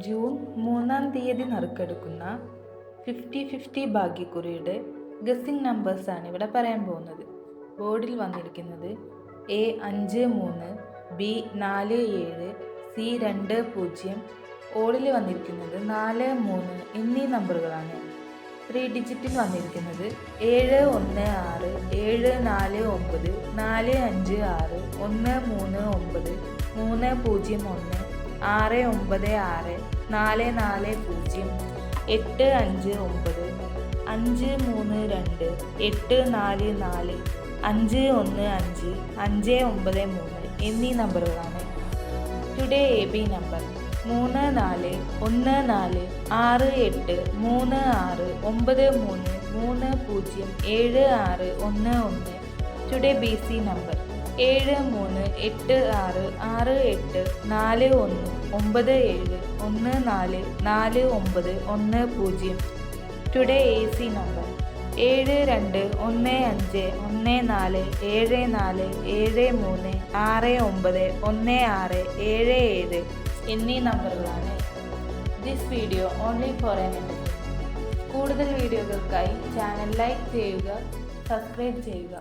June 3-ാം തീയതി നറുക്കെടുക്കുന്ന 50-50 ഭാഗ്യക്കുറിയുടെ guessing നമ്പേഴ്സാണ് ഇവിടെ പറയാൻ പോകുന്നത്. ബോർഡിൽ വന്നിരിക്കുന്നത് A53, B47, C20, ഓളിൽ വന്നിരിക്കുന്നത് 43 എന്നീ നമ്പറുകളാണ്. 3 ഡിജിറ്റിൽ വന്നിരിക്കുന്നത് 716, 749, 456, 139, 301, 696, 440, 859, 532, 844, 515, 593 എന്നീ നമ്പറുകളാണ്. Today AB number 3414163693307611. Today BC number 7386684197144910. Today AC number 7215147473691677 എന്നീ നമ്പറുകളാണ്. This video only for an entertainment. കൂടുതൽ വീഡിയോകൾക്കായി ചാനൽ ലൈക്ക് ചെയ്യുക, സബ്സ്ക്രൈബ് ചെയ്യുക.